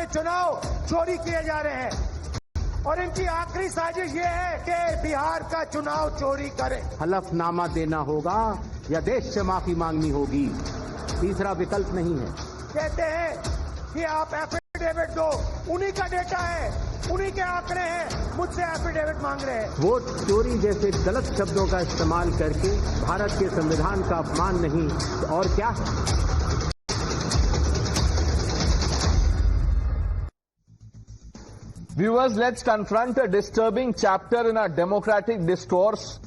के चुनाव चोरी किए जा रहे हैं और इनकी आखिरी साजिश ये है कि बिहार का चुनाव चोरी करें। हलफनामा देना होगा या देश से माफी मांगनी होगी, तीसरा विकल्प नहीं है। कहते हैं कि आप एफिडेविट दो, उन्हीं का डेटा है, उन्हीं के आंकड़े हैं, मुझसे एफिडेविट मांग रहे हैं। वोट चोरी जैसे गलत शब्दों का इस्तेमाल करके भारत के संविधान का अपमान नहीं तो और क्या है। Viewers, let's confront a disturbing chapter in our democratic discourse,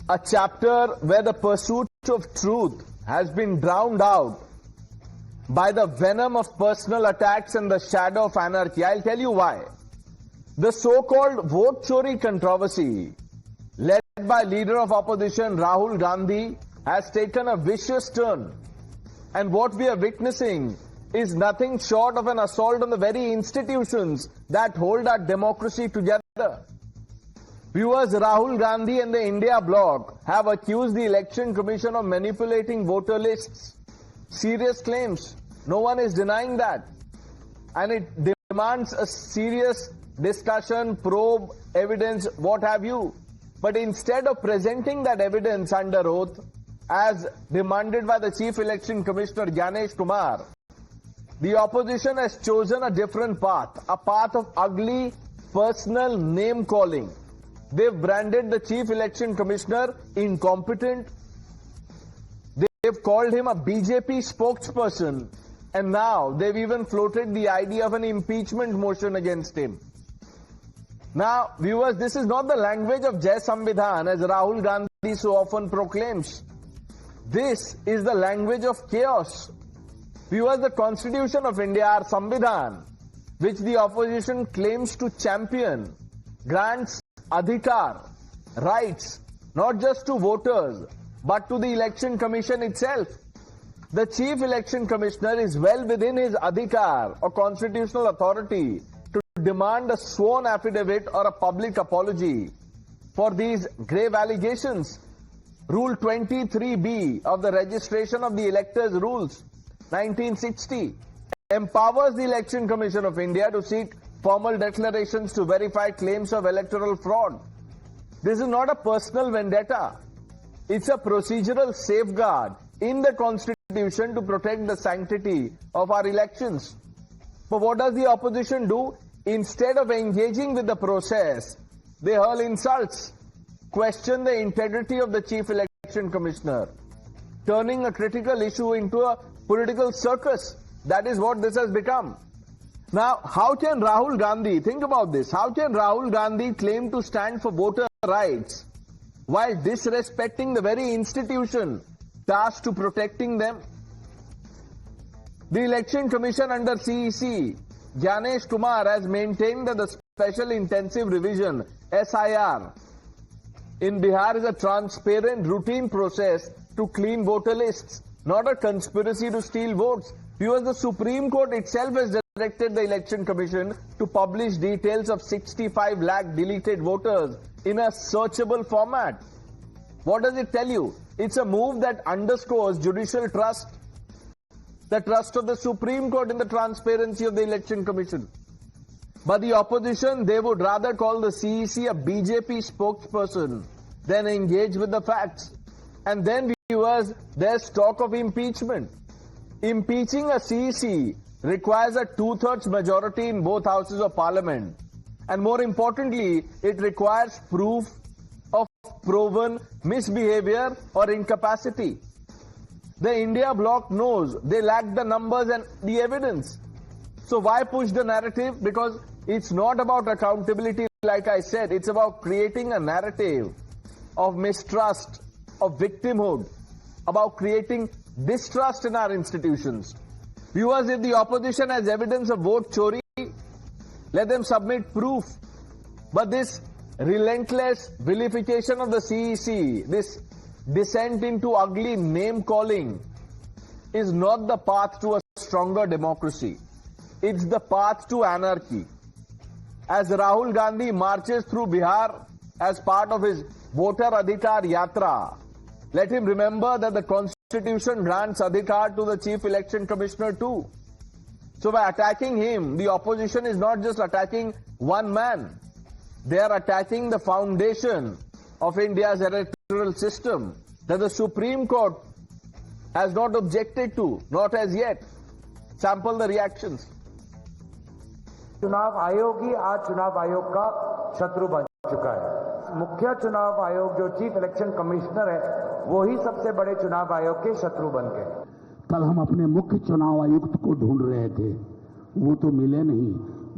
a chapter where the pursuit of truth has been drowned out by the venom of personal attacks and the shadow of anarchy. I'll tell you why. The so-called Vote Chori controversy, led by leader of opposition Rahul Gandhi, has taken a vicious turn. And what we are witnessing is nothing short of an assault on the very institutions that hold our democracy together. Viewers, Rahul Gandhi and the India bloc have accused the Election Commission of manipulating voter lists. Serious claims. No one is denying that. And it demands a serious discussion, probe, evidence, what have you. But instead of presenting that evidence under oath, as demanded by the Chief Election Commissioner Ganesh Kumar, the opposition has chosen a different path, a path of ugly personal name calling. They've branded the Chief Election Commissioner incompetent. They've called him a BJP spokesperson. And now they've even floated the idea of an impeachment motion against him. Now, viewers, this is not the language of Jai Samvidhan as Rahul Gandhi so often proclaims. This is the language of chaos. Viewers, the Constitution of India, our Samvidhan, which the opposition claims to champion, grants adhikar, rights, not just to voters, but to the Election Commission itself. The Chief Election Commissioner is well within his adhikar or constitutional authority to demand a sworn affidavit or a public apology for these grave allegations. Rule 23B of the Registration of the Electors Rules 1960 empowers the Election Commission of India to seek formal declarations to verify claims of electoral fraud. This is not a personal vendetta. It's a procedural safeguard in the Constitution to protect the sanctity of our elections. But what does the opposition do? Instead of engaging with the process, they hurl insults, question the integrity of the Chief Election Commissioner, turning a critical issue into a political circus. That is what this has become. Now, how can Rahul Gandhi, think about this, how can Rahul Gandhi claim to stand for voter rights while disrespecting the very institution tasked to protecting them? The Election Commission under CEC, Ganesh Kumar, has maintained that the Special Intensive Revision, SIR, in Bihar is a transparent, routine process to clean voter lists, not a conspiracy to steal votes. Because the Supreme Court itself has directed the Election Commission to publish details of 65 lakh deleted voters in a searchable format. What does it tell you? It's a move that underscores judicial trust, the trust of the Supreme Court in the transparency of the Election Commission. But the opposition, they would rather call the CEC a BJP spokesperson than engage with the facts. And then, viewers, there's talk of impeachment. Impeaching a CEC requires a 2/3 majority in both houses of parliament. And more importantly, it requires proof of proven misbehavior or incapacity. The India bloc knows they lack the numbers and the evidence. So why push the narrative? Because it's not about accountability, like I said. It's about creating a narrative of mistrust, of victimhood, about creating distrust in our institutions. Viewers, if the opposition has evidence of vote chori, let them submit proof. But this relentless vilification of the CEC, this descent into ugly name-calling, is not the path to a stronger democracy. It's the path to anarchy. As Rahul Gandhi marches through Bihar as part of his Voter Adhikar Yatra, let him remember that the Constitution grants Adhikar to the Chief Election Commissioner too. So by attacking him, the opposition is not just attacking one man. They are attacking the foundation of India's electoral system that the Supreme Court has not objected to, not as yet. Sample the reactions. चुनाव आयोग ही आज चुनाव आयोग का शत्रु बन चुका है। मुख्य चुनाव आयोग जो चीफ इलेक्शन कमिश्नर है वो ही सबसे बड़े चुनाव आयोग के शत्रु बन गए। कल हम अपने मुख्य चुनाव आयुक्त को ढूंढ रहे थे, वो तो मिले नहीं।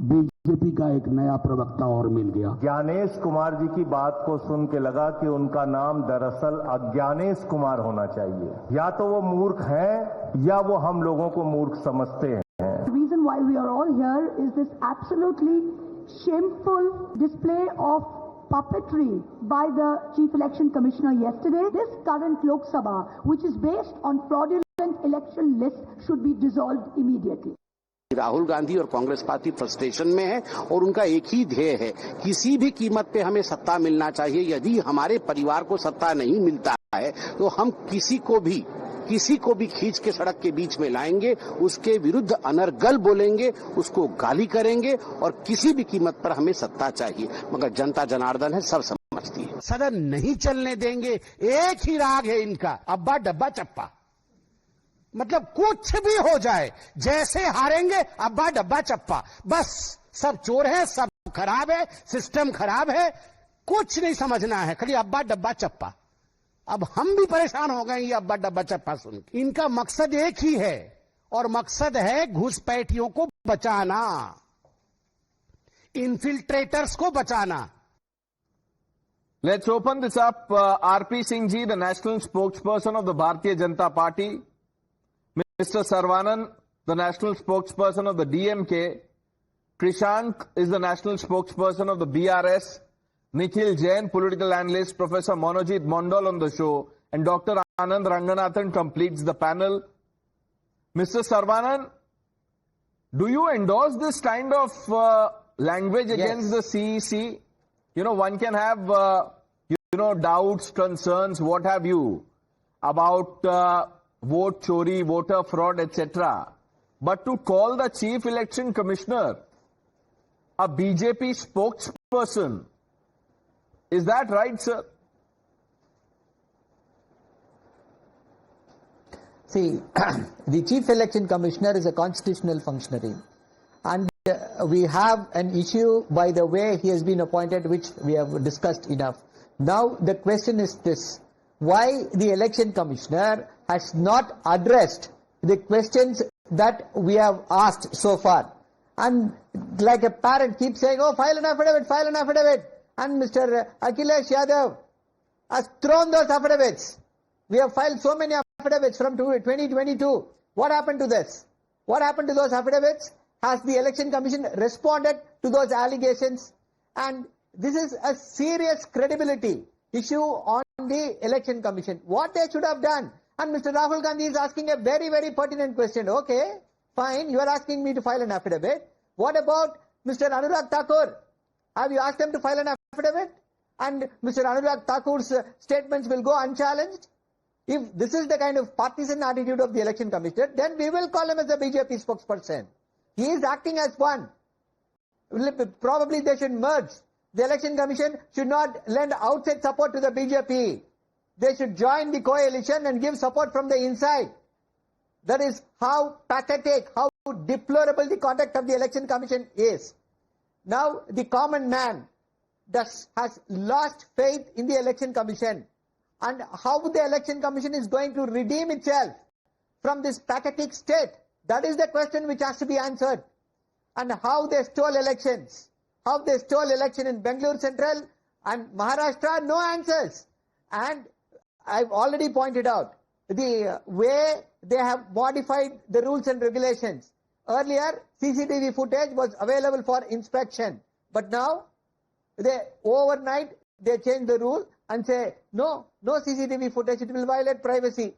बीजेपी का एक नया प्रवक्ता और मिल गया। ज्ञानेश कुमार जी की बात को सुन के लगा कि उनका नाम दरअसल अज्ञानेश कुमार होना चाहिए। या तो वो मूर्ख हैं या वो हम लोगों को मूर्ख समझते हैं। The reason why we are all here is this absolutely shameful display of puppetry by the Chief Election Commissioner yesterday. This current Lok Sabha, which is based on fraudulent election lists, should be dissolved immediately. Rahul Gandhi और Congress party frustration में है और उनका एक ही ध्येय है, किसी भी कीमत पे हमें सत्ता मिलना चाहिए। यदि हमारे परिवार को सत्ता नहीं मिलता है तो हम किसी को भी खींच के सड़क के बीच में लाएंगे, उसके विरुद्ध अनर्गल बोलेंगे, उसको गाली करेंगे और किसी भी कीमत पर हमें सत्ता चाहिए। मगर जनता जनार्दन है, सब समझती है। सदन नहीं चलने देंगे, एक ही राग है इनका, अब्बा डब्बा चप्पा। मतलब कुछ भी हो जाए, जैसे हारेंगे अब्बा डब्बा चप्पा। बस सब चोर है, सब खराब है, सिस्टम खराब है, कुछ नहीं समझना है, खाली अब्बा डब्बा चप्पा। अब हम भी परेशान हो गए ये अब्बा डब्बा चप्पा सुन के। इनका मकसद एक ही है और मकसद है घुसपैठियों को बचाना, इन्फिल्ट्रेटर्स को बचाना। Let's open this up. R.P. Singh ji, the national spokesperson of the Bharatiya Janata Party. Mr. Sarvanan, the national spokesperson of the DMK. Krishank is the national spokesperson of the BRS. Nikhil Jain, political analyst, Professor Monojit Mondal on the show, and Dr. Anand Ranganathan completes the panel. Mr. Sarvanan, do you endorse this kind of language against the CEC? You know, one can have, doubts, concerns, what have you, about vote chori, voter fraud, etc. But to call the Chief Election Commissioner a BJP spokesperson, is that right, sir? See, the Chief Election Commissioner is a constitutional functionary, and we have an issue by the way he has been appointed, which we have discussed enough. Now the question is this: why the Election Commissioner has not addressed the questions that we have asked so far? And like a parent keeps saying, oh, file an affidavit, file an affidavit. And Mr. Akhilesh Yadav has thrown those affidavits. We have filed so many affidavits from 2022. What happened to this? What happened to those affidavits? Has the Election Commission responded to those allegations? And this is a serious credibility issue on the Election Commission. What they should have done. And Mr. Rahul Gandhi is asking a very, very pertinent question. Okay, fine, you are asking me to file an affidavit. What about Mr. Anurag Thakur? Have you asked them to file an affidavit? And Mr. Anurag Thakur's statements will go unchallenged? If this is the kind of partisan attitude of the Election Commissioner, then we will call him as a BJP spokesperson. He is acting as one. Probably they should merge. The Election Commission should not lend outside support to the BJP. They should join the coalition and give support from the inside. That is how pathetic, how deplorable the conduct of the Election Commission is. Now the common man has lost faith in the Election Commission, and how the Election Commission is going to redeem itself from this pathetic state. That is the question which has to be answered. And how they stole elections. How they stole election in Bangalore Central and Maharashtra, no answers. And I've already pointed out the way they have modified the rules and regulations. Earlier, CCTV footage was available for inspection. But now, overnight, they change the rule and say, no CCTV footage, it will violate privacy.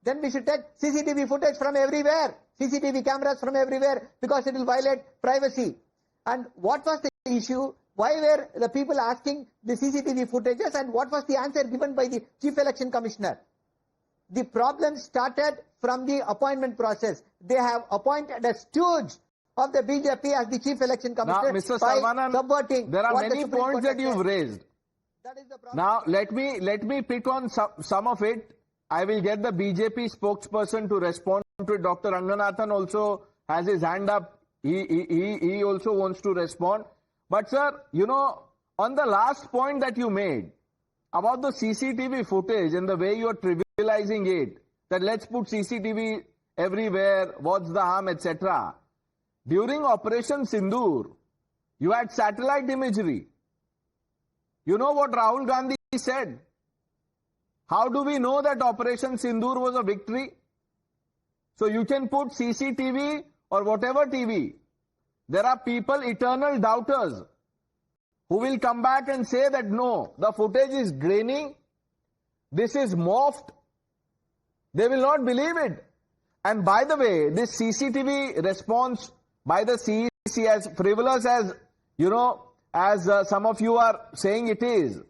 Then we should take CCTV footage from everywhere, CCTV cameras from everywhere, because it will violate privacy. And what was the issue? Why were the people asking the CCTV footages, and what was the answer given by the Chief Election Commissioner? The problem started from the appointment process. They have appointed a stooge of the BJP as the Chief Election Now, Commissioner Mr. by Saravanan, subverting there are what the many Supreme points Court that has you've said. raised. That is the problem. Now, let me pick on some of it. I will get the BJP spokesperson to respond to it. Dr. Ranganathan also has his hand up. He also wants to respond. But sir, you know, on the last point that you made about the CCTV footage and the way you are trivializing it, that let's put CCTV everywhere, what's the harm, etc. During Operation Sindoor, you had satellite imagery. You know what Rahul Gandhi said? How do we know that Operation Sindoor was a victory? So you can put CCTV or whatever TV. There are people, eternal doubters, who will come back and say that no, the footage is grainy, this is morphed. They will not believe it. And by the way, this CCTV response by the CEC, as frivolous as, you know, as some of you are saying it is,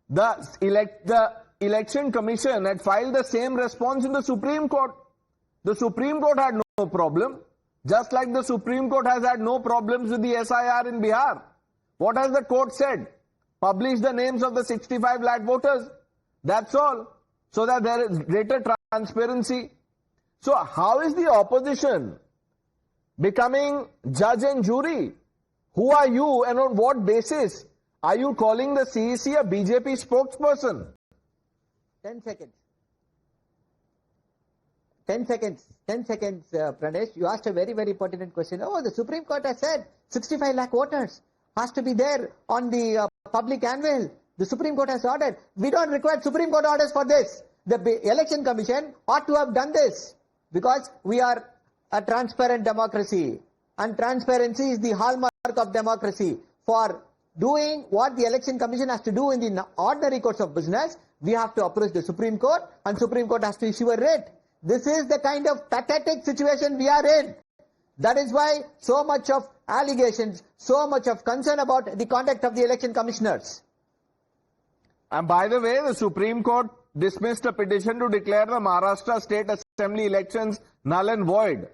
the Election Commission had filed the same response in the Supreme Court. The Supreme Court had no problem, just like the Supreme Court has had no problems with the SIR in Bihar. What has the court said? Publish the names of the 65 lakh voters. That's all. So that there is greater transparency. So how is the opposition becoming judge and jury? Who are you and on what basis are you calling the CEC a BJP spokesperson? 10 seconds. 10 seconds, Pranesh. You asked a very, very pertinent question. Oh, the Supreme Court has said 65 lakh voters has to be there on the public anvil. The Supreme Court has ordered. We don't require Supreme Court orders for this. The Election Commission ought to have done this because we are a transparent democracy. And transparency is the hallmark of democracy. For doing what the Election Commission has to do in the ordinary course of business, we have to approach the Supreme Court and Supreme Court has to issue a writ. This is the kind of pathetic situation we are in. That is why so much of allegations, so much of concern about the conduct of the election commissioners. And by the way, the Supreme Court dismissed a petition to declare the Maharashtra State Assembly elections null and void.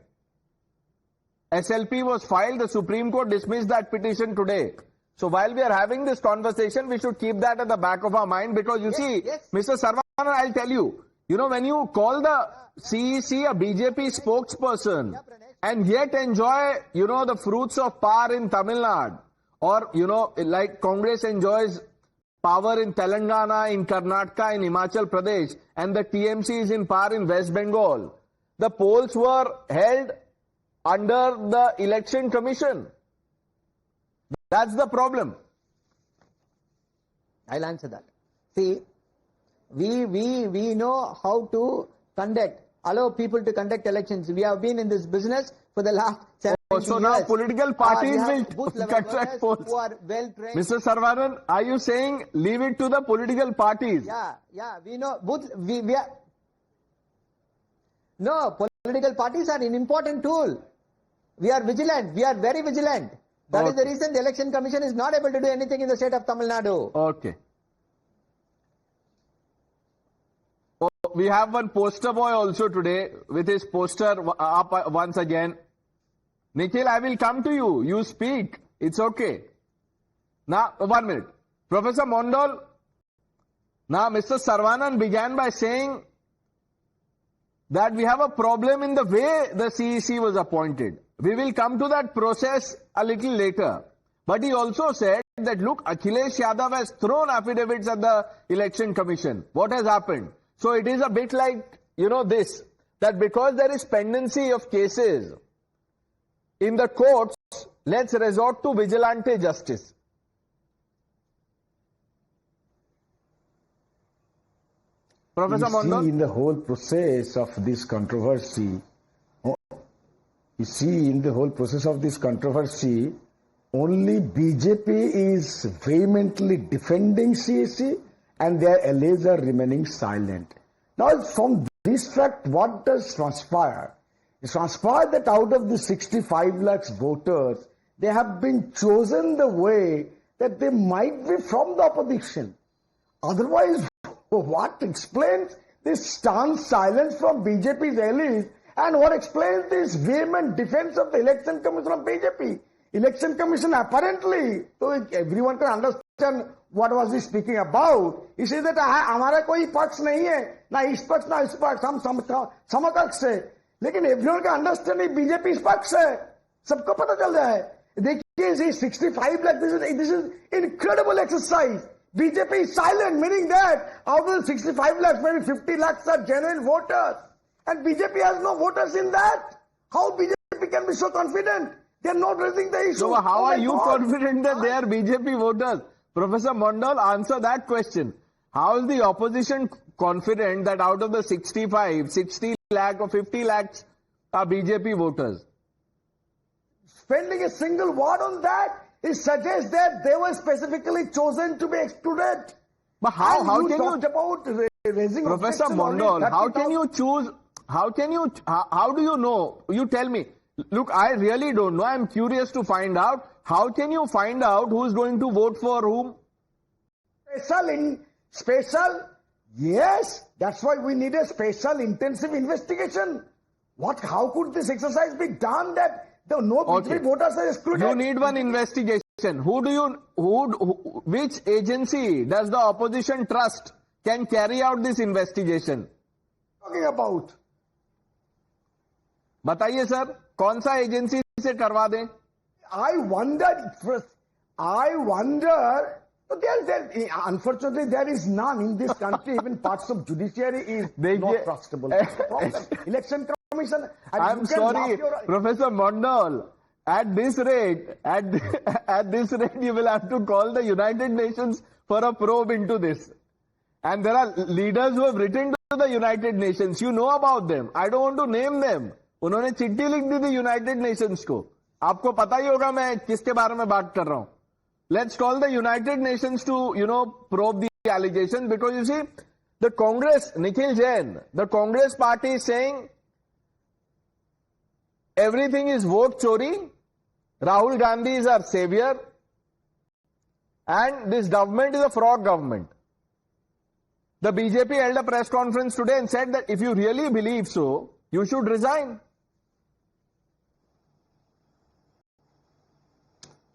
SLP was filed, the Supreme Court dismissed that petition today. So while we are having this conversation, we should keep that at the back of our mind because you see, Mr. Saravanan, I'll tell you, you know, when you call the CEC a BJP spokesperson and yet enjoy, you know, the fruits of power in Tamil Nadu, or, you know, like Congress enjoys power in Telangana, in Karnataka, in Himachal Pradesh, and the TMC is in power in West Bengal. The polls were held under the Election Commission. That's the problem. I'll answer that. See, we know how to allow people to conduct elections. We have been in this business for the last 70 years. So now political parties will conduct polls. Who are well trained. Mr. Saravanan, are you saying leave it to the political parties? Yeah, we know. No, political parties are an important tool. We are vigilant. We are very vigilant. That is the reason the Election Commission is not able to do anything in the state of Tamil Nadu. Okay. We have one poster boy also today with his poster up once again. Nikhil, I will come to you. You speak. It's okay. Now, 1 minute. Professor Mondal, now Mr. Saravanan began by saying that we have a problem in the way the CEC was appointed. We will come to that process a little later. But he also said that, look, Akhilesh Yadav has thrown affidavits at the Election Commission. What has happened? So it is a bit like, you know, this, that because there is pendency of cases in the courts, let's resort to vigilante justice. Professor Mondal? In the whole process of this controversy, only BJP is vehemently defending CEC and their allies are remaining silent. Now, from this fact, what does transpire? It transpires that out of the 65 lakhs voters, they have been chosen the way that they might be from the opposition. Otherwise, what explains this stern silence from BJP's allies And what explains this vehement defense of the election commission of BJP? Election commission apparently, so everyone can understand what was he speaking about. He says that हमारा कोई पक्ष नहीं है, ना इस पक्ष ना इस पक्ष, हम समकक्ष है. लेकिन everyone can understand बीजेपी इस पक्ष है, सबको पता चल रहा है. देखिए 65 lakh, this is incredible exercise. BJP is silent, meaning that out of the 65 lakhs, maybe 50 lakhs are genuine voters. And BJP has no voters in that. How BJP can be so confident? They are not raising the issue. So how are you confident that they are BJP voters? Professor Mondal, answer that question. How is the opposition confident that out of the 65, 60 lakh or 50 lakhs are BJP voters? Spending a single word on that, it suggests that they were specifically chosen to be excluded. But how can you talked about raising Professor Mondal, how can you choose? How do you know? You tell me. Look, I really don't know. I'm curious to find out. How can you find out who is going to vote for whom? Special? Yes. That's why we need a special intensive investigation. How could this exercise be done that no BJP voters are excluded? You need one investigation. Which agency does the opposition trust can carry out this investigation? Talking about? बताइए sir, कौन सा agency से करवा दें? I wonder, unfortunately there is none in this country. Even parts of judiciary is not trustable. Election commission. I'm sorry, Professor Mondal. At this rate, you will have to call the United Nations for a probe into this. And there are leaders who have written to the United Nations. You know about them. I don't want to name them. उन्होंने चिट्ठी लिख दी थी United Nations को. आपको पता ही होगा मैं किसके बारे में बात कर रहा हूं. Let's call the United Nations to, probe the allegations, because you see, the Congress, Nikhil Jain, the Congress party is saying everything is vote chori, Rahul Gandhi is our savior, and this government is a fraud government. The BJP held a press conference today and said that if you really believe so, you should resign.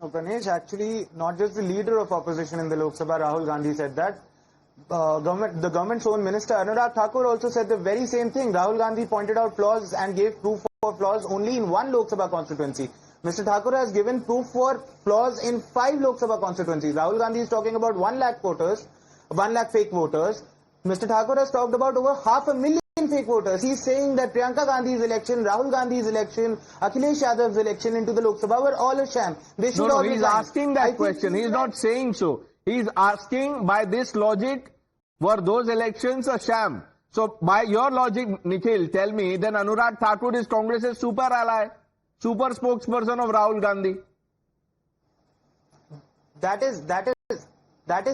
No, Pranesh, actually, not just the leader of opposition in the Lok Sabha, Rahul Gandhi, said that. The government's own minister, Anurag Thakur, also said the very same thing. Rahul Gandhi pointed out flaws and gave proof for flaws only in one Lok Sabha constituency. Mr. Thakur has given proof for flaws in 5 Lok Sabha constituencies. Rahul Gandhi is talking about 1 lakh voters, 1 lakh fake voters. Mr. Thakur has talked about over 500,000 fake voters. He's saying that Priyanka Gandhi's election, Rahul Gandhi's election, Akhilesh Yadav's election into the Lok Sabha were all a sham. They should all he's asking that question. He's not saying so. He's asking, by this logic, were those elections a sham? So by your logic, Nikhil, tell me, then Anurag Thakur is Congress's super ally, super spokesperson of Rahul Gandhi. That is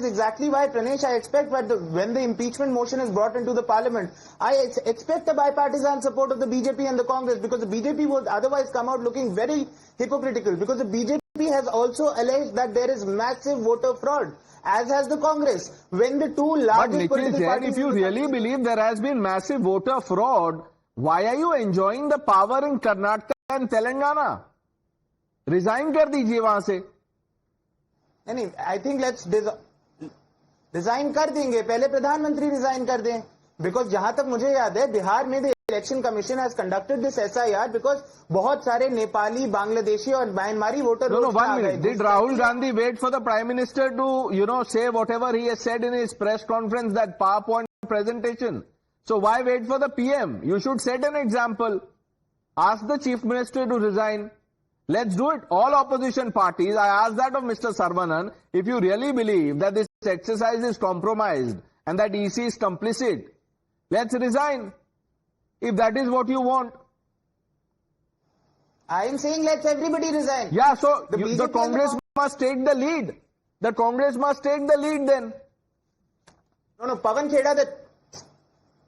exactly why, Pranesh, I expect that when the impeachment motion is brought into the parliament, I expect the bipartisan support of the BJP and the Congress, because the BJP would otherwise come out looking very hypocritical, because the BJP has also alleged that there is massive voter fraud, as has the Congress. When the two largest political parties... If you really believe there has been massive voter fraud, why are you enjoying the power in Karnataka and Telangana? Resign kar dijiye wahan se. नहीं, I think let's resign कर देंगे. पहले प्रधानमंत्री resign कर दें. Because जहां तक मुझे याद है, बिहार में the election commission has conducted this SIR because बहुत सारे नेपाली, बांग्लादेशी और म्यांमारी voter. No, 1 minute. Did Rahul Gandhi wait for the Prime Minister to, say whatever he has said in his press conference, that PowerPoint presentation? So why wait for the PM? You should set an example. Ask the Chief Minister to resign. Let's do it. All opposition parties, I ask that of Mr. Sarvanan, if you really believe that this exercise is compromised and that EC is complicit, let's resign. If that is what you want. I am saying let's everybody resign. Yeah, so the Congress must take the lead. The Congress must take the lead then. No, Pawan Kheda,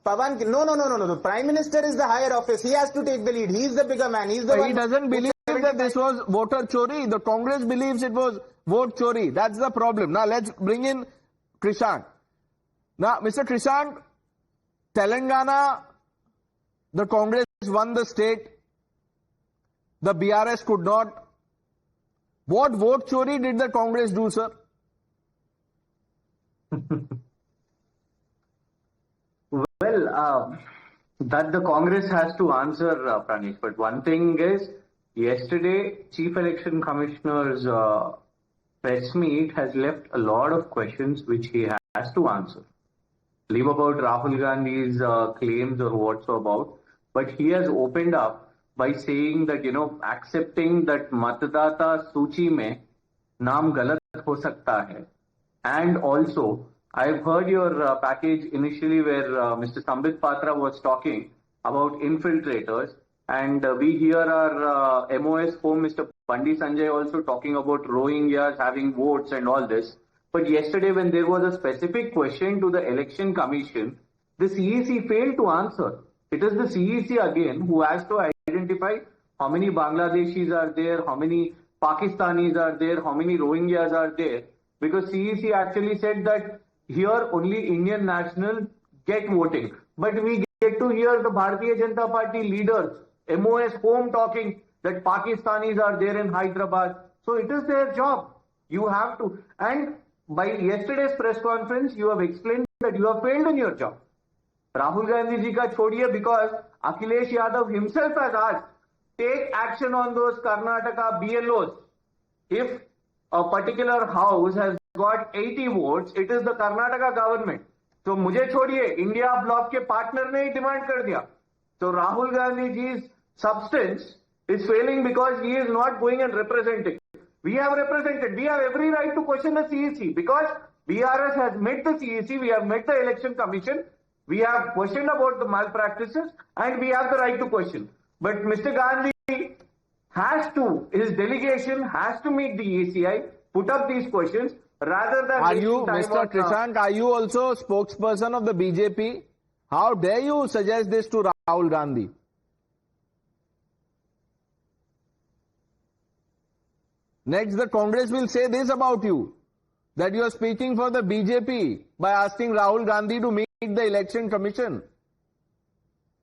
no. The Prime Minister is the higher office. He has to take the lead. He is the bigger man. He is the one. He doesn't believe that this was voter chori. The Congress believes it was vote chori. That's the problem. Now let's bring in Krishant. Now, Mr. Krishant, Telangana, the Congress won the state. The BRS could not. What vote chori did the Congress do, sir? Well, that the Congress has to answer, Pranesh. But one thing is, yesterday, Chief Election Commissioner's press meet has left a lot of questions which he has to answer. Leave about Rahul Gandhi's claims or what's about, but he has opened up by saying that, accepting that Matadata Suchi mein naam galat ho sakta hai. And also, I've heard your package initially where Mr. Sambit Patra was talking about infiltrators, and we hear our MOS home, Mr. Pandi Sanjay, also talking about Rohingyas having votes and all this. But yesterday when there was a specific question to the Election Commission, the CEC failed to answer. It is the CEC again who has to identify how many Bangladeshis are there, how many Pakistanis are there, how many Rohingyas are there. Because CEC actually said that here only Indian nationals get voting. But we get to hear the Bharatiya Janata Party leaders, MOS home talking that Pakistanis are there in Hyderabad. So it is their job. You have to. And by yesterday's press conference, you have explained that you have failed in your job. Rahul Gandhi ji ka chhodiye, because Akhilesh Yadav himself has asked, take action on those Karnataka BLOs. If a particular house has got 80 votes, it is the Karnataka government. So mujhe chhodiye, India bloc ke partner ne hi demand kar diya. So Rahul Gandhi ji's substance is failing because he is not going and representing. We have represented. We have every right to question the CEC because BRS has met the CEC, we have met the Election Commission, we have questioned about the malpractices and we have the right to question. But Mr. Gandhi has to, his delegation has to meet the ECI, put up these questions rather than... Are you, Mr. Trishank, are you also spokesperson of the BJP? How dare you suggest this to Rahul Gandhi? Next, the Congress will say this about you, that you are speaking for the BJP by asking Rahul Gandhi to meet the Election Commission.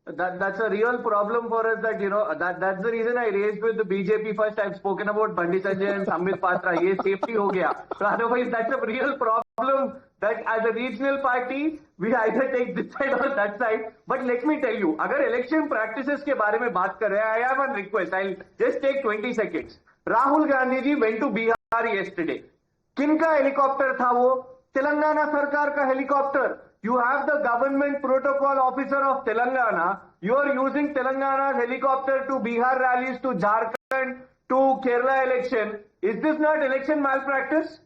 That's a real problem for us that, that's the reason I raised with the BJP first. I've spoken about Pandi Sanjay and Sambit Patra. Ye safety ho gaya. So otherwise, that's a real problem that as a regional party, we either take this side or that side. But let me tell you, agar election practices ke baare mein baat kar rahe hain, I have one request. I'll just take 20 seconds. Rahul Gandhi ji went to Bihar yesterday. Kinka helicopter tha wo? Telangana Sarkar ka helicopter. You have the government protocol officer of Telangana. You are using Telangana's helicopter to Bihar rallies, to Jharkhand, to Kerala election. Is this not election malpractice?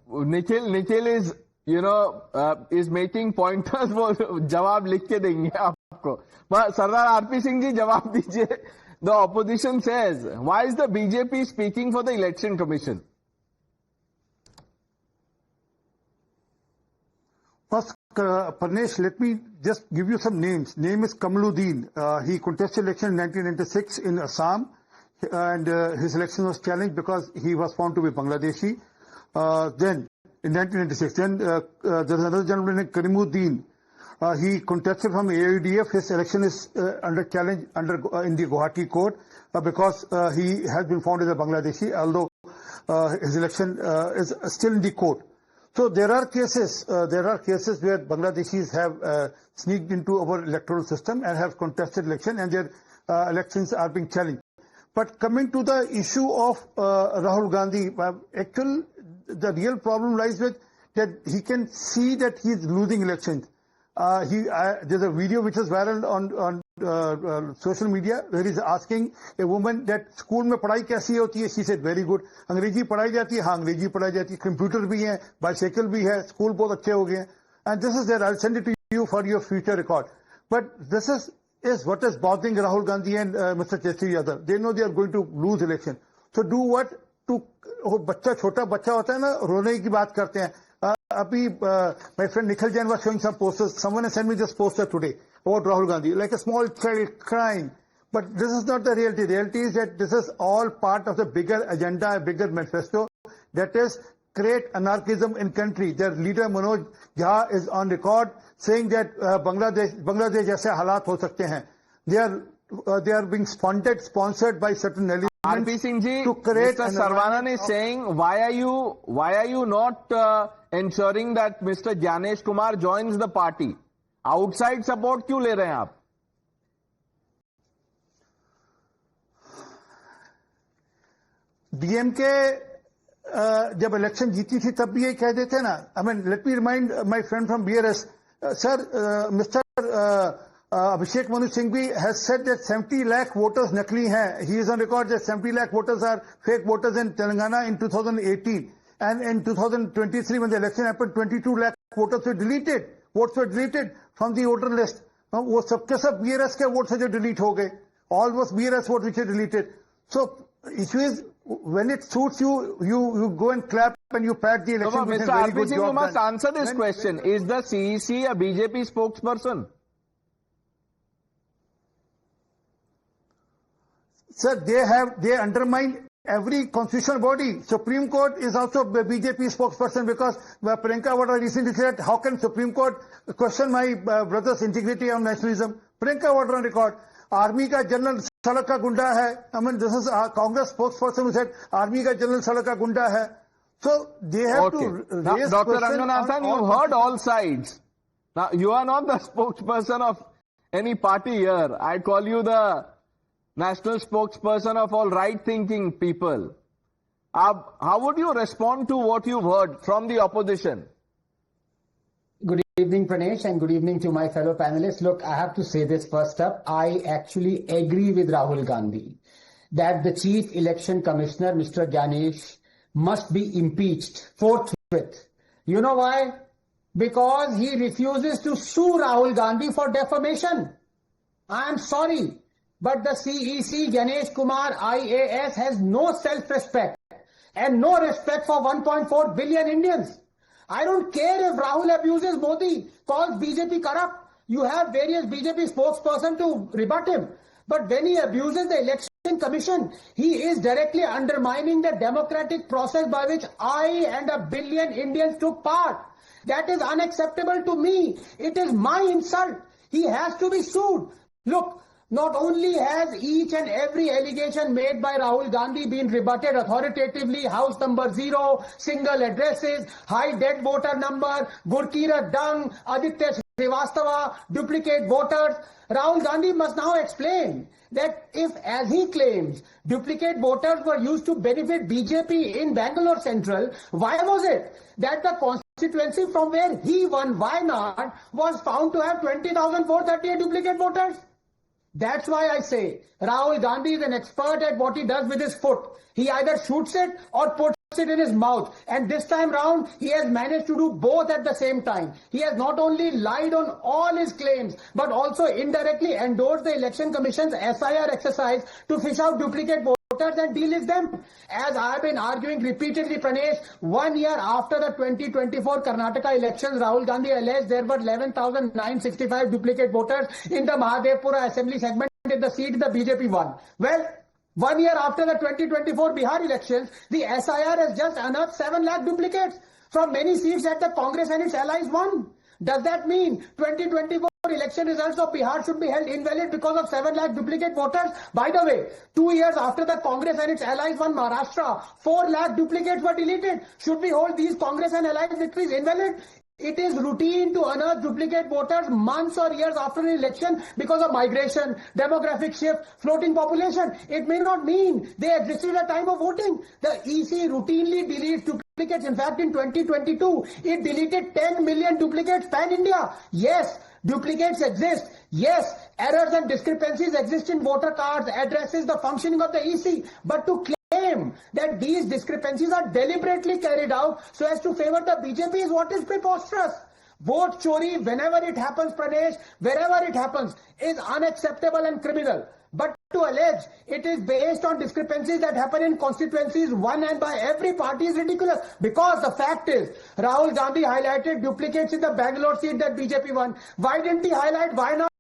Nikhil is, is making pointers. वो जवाब लिख के देंगे आपको. But Sardar RP Singh ji, जवाब दीजिए. The opposition says, why is the BJP speaking for the Election Commission? First, Pranesh, let me just give you some names. Name is Kamaluddin. He contested election in 1996 in Assam, and his election was challenged because he was found to be Bangladeshi. Then, in 1996, then there is another gentleman named Karimuddin. He contested from AIDF. His election is under challenge in the Guwahati court because he has been found as a Bangladeshi, although his election is still in the court. So there are cases where Bangladeshis have sneaked into our electoral system and have contested election, and their elections are being challenged. But coming to the issue of Rahul Gandhi, the real problem lies with that he can see that he is losing elections. There's a video which is viral on social media where he's asking a woman that school में पढ़ाई कैसी होती है. She said very good. अंग्रेजी पढ़ाई जाती है, हाँ अंग्रेजी पढ़ाई जाती है. Computer भी है, bicycle भी है, school बहुत अच्छे हो गए हैं. And this is there. I'll send it to you for your future record. But this is what is bothering Rahul Gandhi and Mr. Tejas Yadav. They know they are going to lose election. So do what? छोटा बच्चा होता है ना, रोने की बात करते हैं. My friend Nikhil Jain was showing some posters. Someone has sent me this poster today about Rahul Gandhi, like a small child crying. But this is not the reality. The reality is that this is all part of the bigger agenda, a bigger manifesto, that is create anarchism in country. Their leader Manoj Jha is on record saying that Bangladesh jaise halat ho sakte hain. They are being sponsored by certain elements. RP Singh ji, to create Mr. Saravanan is saying, why are you not ensuring that Mr. Gyanesh Kumar joins the party? Outside support क्यों ले रहे हैं आप? DMK जब election जीती थी तब भी यही कह देते ना. I mean, let me remind my friend from BRS, sir, Mr. Abhishek Manu Singhvi has said that 70 lakh voters nakli hain. He is on record that 70 lakh voters are fake voters in Telangana in 2018. And in 2023, when the election happened, 22 lakh voters were deleted. Votes were deleted from the voter list. वो सबके सब BRS के votes जो delete हो गए. All was BRS votes which are deleted. So, issue is, when it suits you, you go and clap and you pat the election. So, Mr. RP Singh, you must answer this question. Is the CEC a BJP spokesperson? Sir, they undermine every constitutional body. Supreme Court is also a BJP spokesperson because Priyanka Vadra recently said, how can Supreme Court question my brother's integrity and nationalism? Priyanka Vadra on record. Army ka general sadak ka gunda hai. I mean, this is a Congress spokesperson who said, Army ka general sadak ka gunda hai. So, they have to raise Dr. Ranganathan, you've heard all sides. Now, you are not the spokesperson of any party here. I call you the national spokesperson of all right-thinking people. How would you respond to what you've heard from the opposition? Good evening, Pranesh, and good evening to my fellow panelists. Look, I have to say this first up. I actually agree with Rahul Gandhi that the Chief Election Commissioner, Mr. Gyanesh, must be impeached forthwith. You know why? Because he refuses to sue Rahul Gandhi for defamation. I am sorry, but the CEC, Gyanesh Kumar, IAS, has no self-respect and no respect for 1.4 billion Indians. I don't care if Rahul abuses Modi, calls BJP corrupt. You have various BJP spokesperson to rebut him. But when he abuses the election commission, he is directly undermining the democratic process by which I and a billion Indians took part. That is unacceptable to me. It is my insult. He has to be sued. Look, not only has each and every allegation made by Rahul Gandhi been rebutted authoritatively, house number 0, single addresses, high dead voter number, Gurkira Dung, Aditya Srivastava, duplicate voters, Rahul Gandhi must now explain that if, as he claims, duplicate voters were used to benefit BJP in Bangalore Central, why was it that the constituency from where he won, why not, was found to have 20,438 duplicate voters? That's why I say Rahul Gandhi is an expert at what he does with his foot. He either shoots it or puts it in his mouth. And this time round, he has managed to do both at the same time. He has not only lied on all his claims, but also indirectly endorsed the Election Commission's SIR exercise to fish out duplicate voters and delist them. As I have been arguing repeatedly, Pranesh, 1 year after the 2024 Karnataka elections, Rahul Gandhi alleged there were 11,965 duplicate voters in the Mahadevpura assembly segment in the seat the BJP won. Well, 1 year after the 2024 Bihar elections, the SIR has just unearthed 7 lakh duplicates from many seats that the Congress and its allies won. Does that mean 2024 election results of Bihar should be held invalid because of 7 lakh duplicate voters? By the way, 2 years after the Congress and its allies won Maharashtra, 4 lakh duplicates were deleted. Should we hold these Congress and allies victories invalid? It is routine to unearth duplicate voters months or years after an election because of migration, demographic shift, floating population. It may not mean they existed at the time of voting. The EC routinely deletes duplicates. In fact, in 2022, it deleted 10 million duplicates pan-India. Yes, duplicates exist. Yes, errors and discrepancies exist in voter cards, addresses, the functioning of the EC. But to claim that these discrepancies are deliberately carried out so as to favor the BJP is what is preposterous. Vote Chori, whenever it happens, Pranesh, wherever it happens, is unacceptable and criminal. But to allege it is based on discrepancies that happen in constituencies won and by every party is ridiculous. Because the fact is, Rahul Gandhi highlighted duplicates in the Bangalore seat that BJP won. Why didn't he highlight why not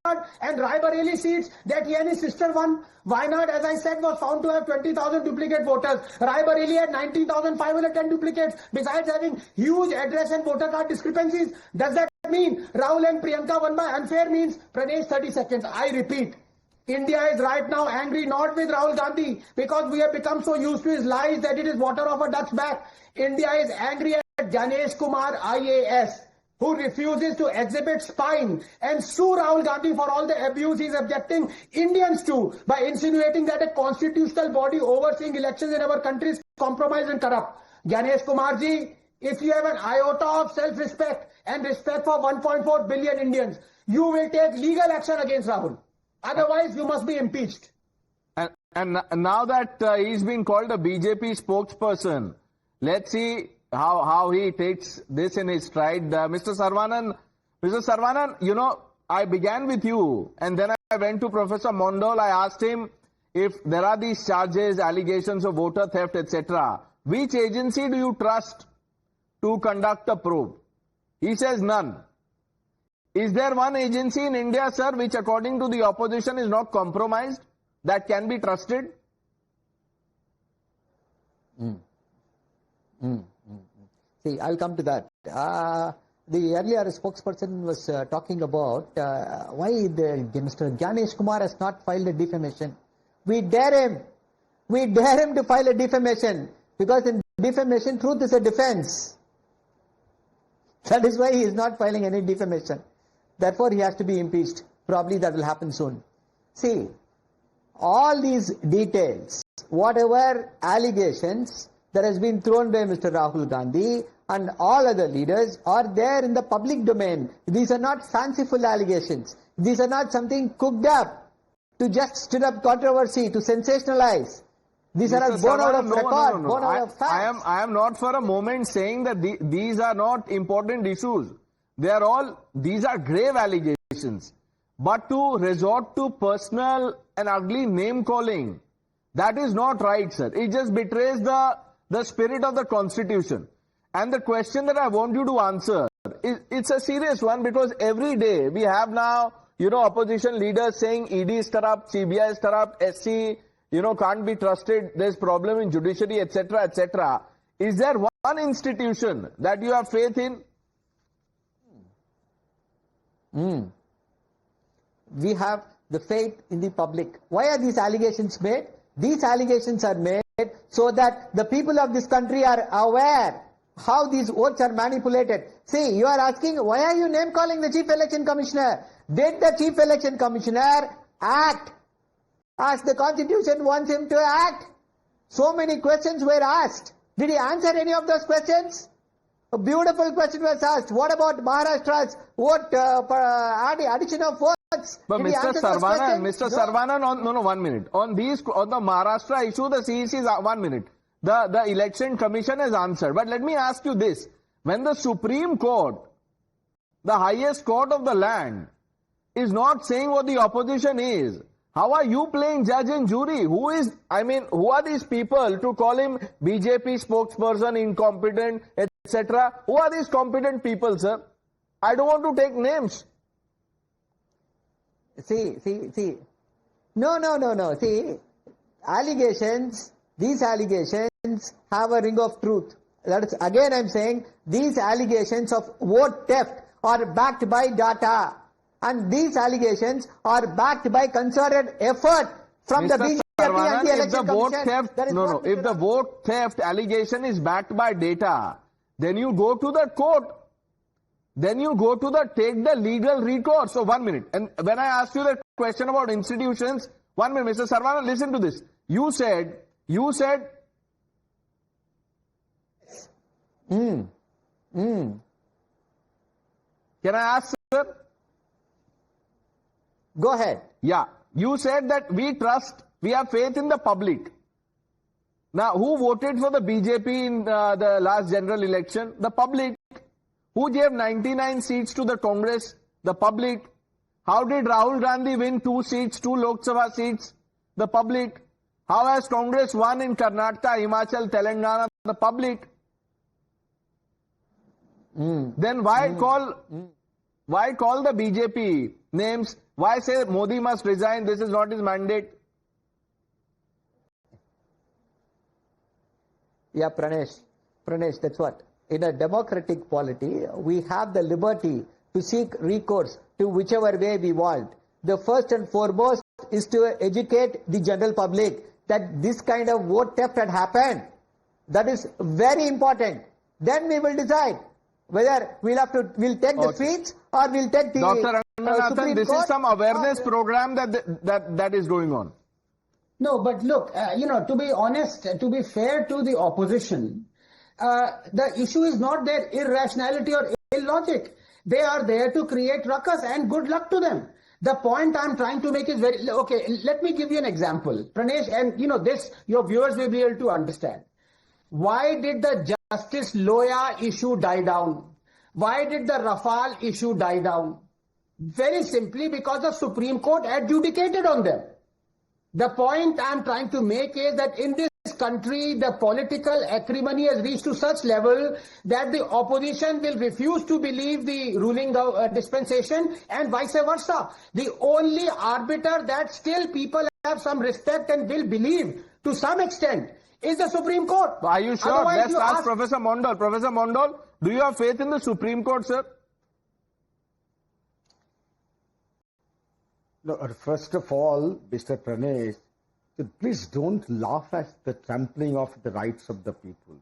and Raebareli seats that he and his sister won. Wayanad, as I said, was found to have 20,000 duplicate voters. Raebareli had 19,510 duplicates, besides having huge address and voter card discrepancies. Does that mean Rahul and Priyanka won by unfair means? Pranesh, 30 seconds. I repeat, India is right now angry not with Rahul Gandhi because we have become so used to his lies that it is water off a duck's back. India is angry at Ganesh Kumar IAS, who refuses to exhibit spine and sue Rahul Gandhi for all the abuse he's objecting Indians to by insinuating that a constitutional body overseeing elections in our country is compromised and corrupt. Ganesh Kumar ji, if you have an iota of self-respect and respect for 1.4 billion Indians, you will take legal action against Rahul. Otherwise, you must be impeached. And now that he's been called a BJP spokesperson, let's see how he takes this in his stride. Mr. Sarvanan, you know, I began with you and then I went to Professor Mondal. I asked him if there are these charges, allegations of voter theft, etc. Which agency do you trust to conduct a probe? He says none. Is there one agency in India, sir, which according to the opposition is not compromised, that can be trusted? See, I'll come to that. The earlier spokesperson was talking about why Mr. Ganesh Kumar has not filed a defamation. We dare him. We dare him to file a defamation because in defamation, truth is a defense. That is why he is not filing any defamation. Therefore, he has to be impeached. Probably that will happen soon. See, all these details, whatever allegations that has been thrown by Mr. Rahul Gandhi and all other leaders are there in the public domain. These are not fanciful allegations. These are not something cooked up to just stir up controversy, to sensationalize. These are all born out of record, born out of facts. I am not for a moment saying that these are not important issues. These are grave allegations. But to resort to personal and ugly name calling, that is not right, sir. It just betrays the spirit of the Constitution. And the question that I want you to answer, it's a serious one because every day we have now, you know, opposition leaders saying ED is corrupt, CBI is corrupt, SC, you know, can't be trusted, there's problem in judiciary, etc., etc. Is there one institution that you have faith in? We have the faith in the public. Why are these allegations made? These allegations are made so that the people of this country are aware how these votes are manipulated. See, you are asking, why are you name calling the Chief Election Commissioner? Did the Chief Election Commissioner act as the Constitution wants him to act? So many questions were asked. Did he answer any of those questions? A beautiful question was asked. What about Maharashtra's vote, addition of votes? But Mr. Sarvanan, no, 1 minute. On the Maharashtra issue, the CEC is 1 minute. The election commission has answered. But let me ask you this. When the Supreme Court, the highest court of the land, is not saying what the opposition is, how are you playing judge and jury? Who are these people to call him BJP spokesperson, incompetent, etc.? Who are these competent people, sir? I don't want to take names. See. No. See, these allegations have a ring of truth. That is, again I'm saying, these allegations of vote theft are backed by data. And these allegations are backed by concerted effort from the BJP and the election commission. If the vote theft allegation is backed by data, then you go to the court. Then you go to take the legal recourse. So 1 minute. And when I asked you the question about institutions, 1 minute, Mr. Sarvanan, listen to this. You said, Can I ask, sir? Go ahead. Yeah. You said that we have faith in the public. Now, who voted for the BJP in the last general election? The public. Who gave 99 seats to the Congress? The public. How did Rahul Gandhi win 2 seats, 2 Lok Sabha seats? The public. How has Congress won in Karnataka, Himachal, Telangana? The public. Then why call the BJP names Why say Modi must resign? This is not his mandate. Yeah, Pranesh, that's what. In a democratic polity, we have the liberty to seek recourse to whichever way we want. The first and foremost is to educate the general public that this kind of vote theft had happened. That is very important. Then we will decide whether we'll take the streets or we'll take the Dr. Ranganathan, Supreme this Court is some awareness program that is going on. No, but look, to be honest, to be fair to the opposition, the issue is not their irrationality or illogic. They are there to create ruckus, and good luck to them. The point I'm trying to make is okay, let me give you an example. Pranesh, and this, your viewers will be able to understand. Why did the Justice Loya issue die down? Why did the Rafale issue die down? Very simply because the Supreme Court adjudicated on them. The point I'm trying to make is that in this country, the political acrimony has reached to such level that the opposition will refuse to believe the ruling dispensation and vice versa. The only arbiter that still people have some respect and will believe to some extent is the Supreme Court. Are you sure? Otherwise, Let's ask Professor Mondal. Professor Mondal, do you have faith in the Supreme Court, sir? No, first of all, Mr. Pranesh, please don't laugh at the trampling of the rights of the people.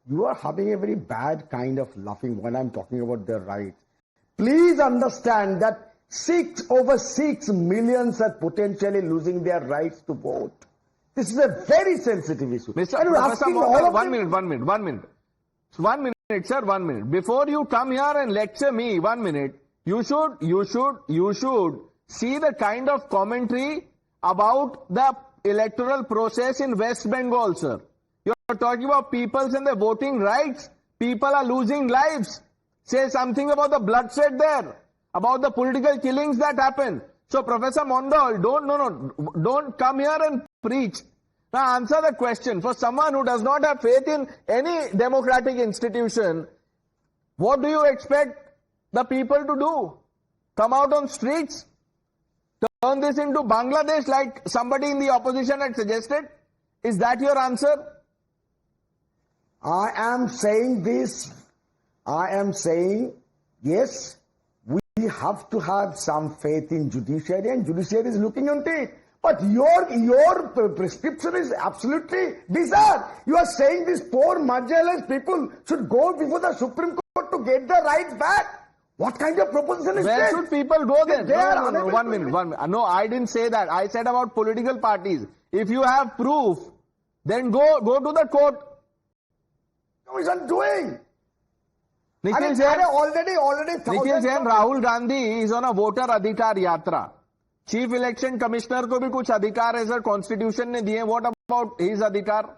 You are having a very bad kind of laughing when I'm talking about their rights. Please understand that over 6 million are potentially losing their rights to vote. This is a very sensitive issue. Mr. Professor Mondal, 1 minute, sir, 1 minute. Before you come here and lecture me, 1 minute, you should see the kind of commentary about the electoral process in West Bengal, sir. You're talking about people's and their voting rights. People are losing lives. Say something about the bloodshed there, about the political killings that happen. So, Professor Mondal, don't come here and preach. Now, answer the question. For someone who does not have faith in any democratic institution, what do you expect the people to do? Come out on streets? Turn this into Bangladesh like somebody in the opposition had suggested? Is that your answer? I am saying, yes, we have to have some faith in judiciary, and judiciary is looking into it. But your prescription is absolutely bizarre. You are saying these poor marginalized people should go before the Supreme Court to get their rights back. What kind of proposition is Where this? should people go then? No, 1 minute. No, I didn't say that. I said about political parties. If you have proof, then go to the court. No, he's not doing. Nikhil Jain, already Rahul Gandhi is on a voter adhikar yatra. Chief Election Commissioner को भी कुछ अधिकार है sir constitution ने दिए. What about his अधिकार?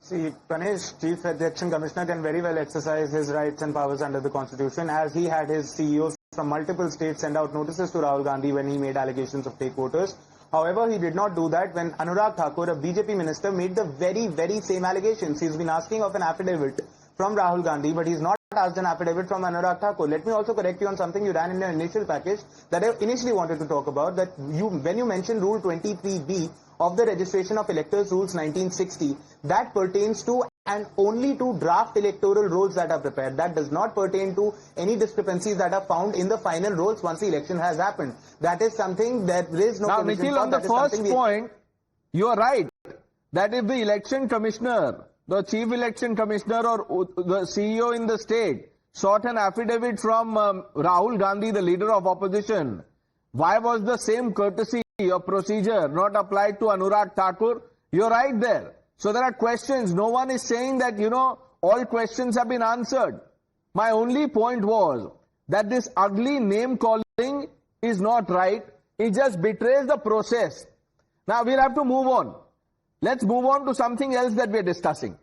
See, Pranesh, Chief Election Commissioner can very well exercise his rights and powers under the Constitution, as he had his CEOs from multiple states send out notices to Rahul Gandhi when he made allegations of fake voters. However, he did not do that when Anurag Thakur, a BJP minister, made the very same allegations. He's been asking of an affidavit from Rahul Gandhi, but he's not asked an affidavit from Anurag Thakur. Let me also correct you on something you ran in your initial package that I initially wanted to talk about, that when you mentioned Rule 23B of the Registration of Electors Rules 1960, that pertains to and only to draft electoral rolls that are prepared. That does not pertain to any discrepancies that are found in the final rolls once the election has happened. That is something that there is no now, provision Nikhil, for. on the first point, you are right that if the election commissioner, the chief election commissioner or the CEO in the state sought an affidavit from Rahul Gandhi, the leader of opposition, why was the same courtesy or procedure not applied to Anurag Thakur? You're right there. So there are questions. No one is saying that, all questions have been answered. My only point was that this ugly name calling is not right. It just betrays the process. Now we'll have to move on. Let's move on to something else that we are discussing.